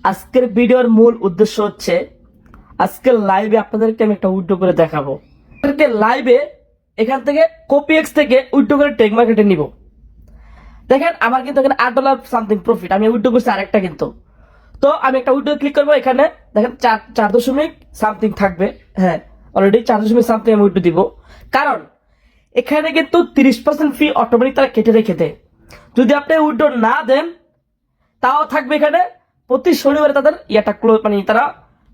আজকের ভিডিওর মূল উদ্দেশ্য হচ্ছে আজকের লাইভে আপনাদেরকে আমি একটা উইথড্র করে দেখাবো। আপনাদেরকে লাইভে এখান থেকে কপিএক্স থেকে উইথড্র করে টেক মার্কেটে নিব। দেখেন আমার কিন্তু এখানে $8 সামথিং প্রফিট, আমি উইথড্র করছি আরেকটা কিন্তু। তো আমি একটা উইথড্র ক্লিক করবো, এখানে দেখেন 4 সামথিং থাকবে। হ্যাঁ, অলরেডি 4 সামথিং আমি উইথড্র দিব, কারণ এখানে কিন্তু 30% ফি অটোমেটিক তারা কেটে রেখে দেয়। যদি আপনি উইথড্র না দেন তাও থাকবে এখানে প্রতি শনিবারে তাদের ইয়াটা ক্লোজ, মানে তারা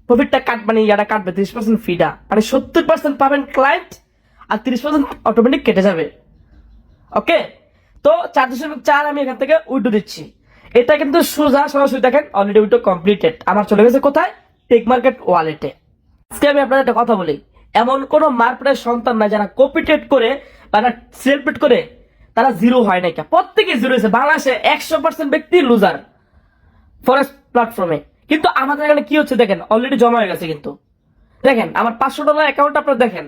প্রফিটটা ইয়াটা কাটবে 30% ফিটা, মানে 70% পাবেন ক্লায়েন্ট আর 30% অটোমেটিক কেটে যাবে। ওকে, তো 4.4 আমি এখান থেকে উইথড্র দিচ্ছি। এটা কিন্তু সোজা সরাসরি দেখেন অলরেডি উইথড্র কমপ্লিটেড, আমার চলে গেছে কোথায়? টেক মার্কেট ওয়ালেটে। আজকে আমি আপনাদের একটা কথা বলি, এমন কোন মার্কেটের সন্তান নাই যারা কপি ট্রেড করে বা সেল ট্রেড করে তারা জিরো হয় নাই। প্রত্যেকে জিরো হয়েছে। বাংলাদেশে 100% ব্যক্তি লুজার ফরেস্ট প্ল্যাটফর্মে। কিন্তু আমাদের এখানে কি হচ্ছে দেখেন, অলরেডি জমা হয়ে গেছে। কিন্তু দেখেন আমার $500 অ্যাকাউন্ট, আপনারা দেখেন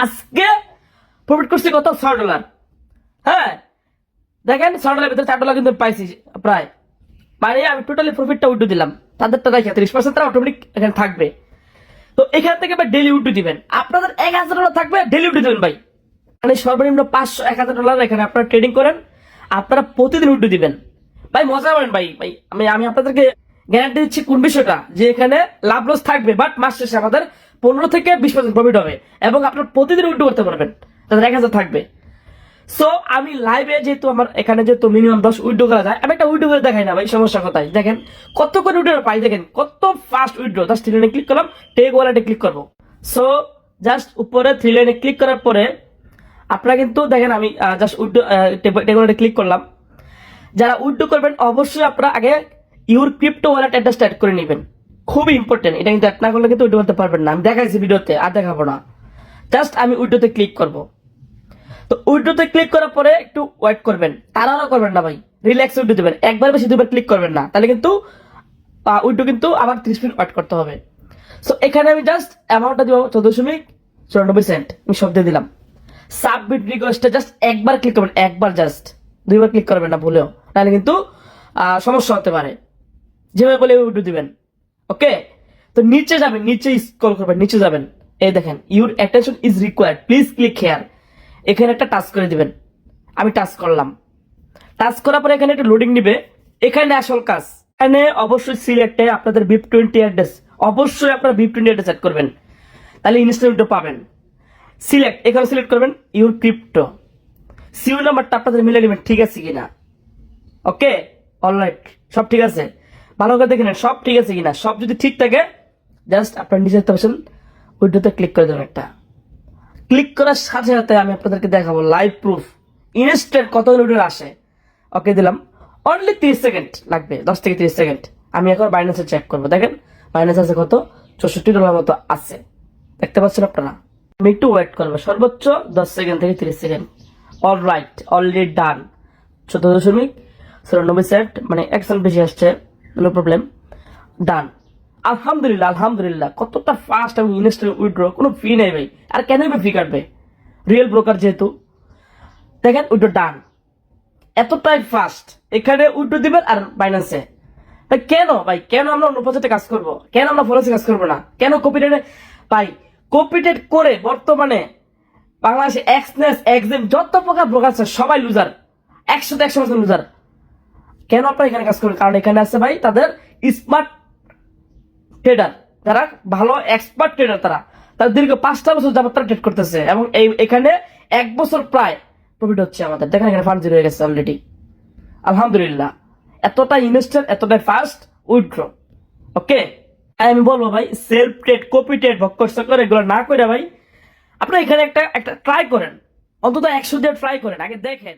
আজকে প্রফিট করছি কত? $6। হ্যাঁ দেখেন $6 ভিতরে $4 কিন্তু পাইছি প্রায়, মানে আমি টোটালি প্রফিটটা উইথড্র দিলাম। তাদেরটা দেখে 30% তারা অটোমেটিক এখানে থাকবে। তো এখান থেকে ভাই ডেলি উইথড্র দিবেন, আপনাদের $1000 থাকবে, ডেলি উইথড্র দিবেন ভাই। মানে সর্বনিম্ন $500-1000 এখানে আপনারা ট্রেডিং করেন, আপনারা প্রতিদিন উইথড্র দিবেন ভাই। মজা পাবেন ভাই। ভাই আমি আপনাদেরকে গ্যারান্টি দিচ্ছি কোন বিষয়টা, যে এখানে লাভ লস থাকবে, বাট মাস শেষে আমাদের 15 থেকে 20% প্রফিট হবে এবং আপনারা প্রতিদিন উইথড্র করতে পারবেন, তাদের 1000 থাকবে। সো আমি লাইভে যেহেতু আমার এখানে যেহেতু মিনিমাম 10 উইথড্র করা যায়, আমি একটা উইথড্র করে দেখাই না ভাই, সমস্যা কোথায়? দেখেন কত করে উইথড্র পাই, দেখেন কত ফাস্ট উইথড্র। জাস্ট 3 লাইনে ক্লিক করলাম, টেক ওয়ালেটে ক্লিক করবো। সো জাস্ট উপরে 3 লাইনে ক্লিক করার পরে আপনারা কিন্তু দেখেন আমি জাস্ট উইথড্র টেক ওয়ালেটে ক্লিক করলাম। যারা উইথড্র করবেন অবশ্যই আপনারা আগে ইউর ক্রিপ্টো ওয়ালেট অ্যাড্রেসটা অ্যাড করে নেবেন, খুবই ইম্পর্টেন্ট। এটা কিন্তু অ্যাড না করলে কিন্তু উইথড্র করতে পারবেন না। আমি দেখাইছি ভিডিওতে, আর দেখাবো না। জাস্ট আমি উইথড্রতে ক্লিক করব। তো উইথড্রতে ক্লিক করার পরে একটু ওয়েট করবেন, তাড়াহুড়ো করবেন না ভাই, রিল্যাক্স উইথড্র দিবেন। একবার বেশি দুবার ক্লিক করবেন না, তাহলে কিন্তু উইথড্র কিন্তু আবার 30 মিনিট ওয়েট করতে হবে। সো এখানে আমি জাস্ট অ্যামাউন্টটা দিব 14.94 আমি সব দিয়ে দিলাম। সাবমিট রিকোয়েস্টে জাস্ট একবার ক্লিক করবেন, একবার, জাস্ট 2বার ক্লিক করবেন না ভুলেও, তাহলে কিন্তু সমস্যা হতে পারে। যেভাবে বলে উইথড্র দিবেন। ওকে, তো নিচে যাবেন, নিচে স্ক্রল করবেন, নিচে যাবেন, এই দেখেন your attention is required, please click here. এখানে একটা টাচ করে দিবেন। আমি টাচ করলাম। টাচ করার পরে এখানে একটা লোডিং নিবে। এখানে আসল কাজ, এখানে অবশ্যই সিলেক্টে আপনাদের BIP20 অ্যাড্রেস, অবশ্যই আপনারা BIP20 অ্যাড্রেস সেট করবেন, তাহলে ইনস্ট্যান্ট পাবেন। সিলেক্ট, এখানে সিলেক্ট করবেন ইউর ক্রিপ্টো। সিউ নাম্বারটা আপনাদের মিলে নেবেন, ঠিক আছে কিনা। ওকে, অলরাইট, সব ঠিক আছে। ভালো করে দেখে নেন সব ঠিক আছে কিনা। সব যদি ঠিক থাকে জাস্ট আপনার নিচে অপশন উইথড্রতে ক্লিক করে দেবেন একটা। ক্লিক করার সাথে সাথে আমি আপনাদেরকে দেখাবো লাইভ প্রুফ, ইনস্ট্যান্ট কত উইথড্র আসে। ওকে দিলাম, অনলি 30 সেকেন্ড লাগবে, 10 থেকে 30 সেকেন্ড। আমি এখন বাইন্যান্সে চেক করবো। দেখেন বাইন্যান্স আছে কত? $64 মতো আছে, দেখতে পাচ্ছেন আপনারা। আমি একটু ওয়েট করবো, সর্বোচ্চ 10 সেকেন্ড থেকে 30 সেকেন্ড। Alright, already done. 14.94 মানে 1 সেন্ট বেশি আসছে, নো প্রবলেম, ডান। আলহামদুলিল্লাহ, আলহামদুলিল্লাহ। কতটা ফাস্ট এবং ইনস্ট্যান্ট উইথড্র, কোনো ফি নেই ভাই। আর কেন ফি কাটবে? রিয়েল ব্রোকার যেহেতু। দেখেন উইথড্র ডান, এতটাই ফাস্ট। এখানে উইথড্র দিবেন আর বাইন্যান্সে। তাই কেন ভাই, কেন আমরা অন্য প্রজেক্টে কাজ করবো? কেন আমরা ফরেক্সে কাজ করবো না? কেন কপিটেডে? ভাই কপিটেড করে বর্তমানে বাংলাদেশে এক্সনেস, এক্সিম যত প্রকার ব্রোকার আছে সবাই লুজার, 100% লুজার। কেন আপনারা এখানে কাজ করবেন? কারণ এখানে আছে ভাই তাদের স্মার্ট ট্রেডার, যারা ভালো এক্সপার্ট ট্রেডার, তারা দীর্ঘ 5টা বছর যাবত তারা ট্রেড করতেছে এবং এখানে 1 বছর প্রায় প্রফিট হচ্ছে আমাদের। দেখেন এখানে ফান্ড জিরো হয়ে গেছে অলরেডি, আলহামদুলিল্লাহ। এতটা ইনস্ট্যান্ট, এতটাই ফাস্ট উইথড্র। ওকে, আমি বলবো ভাই সেলফ ট্রেড, কপি ট্রেড, ভক্কর চক্কর এগুলো না করে ভাই আপনারা এখানে একটা ট্রাই করেন, অন্তত 100 দিয়ে ট্রাই করেন, আগে দেখেন।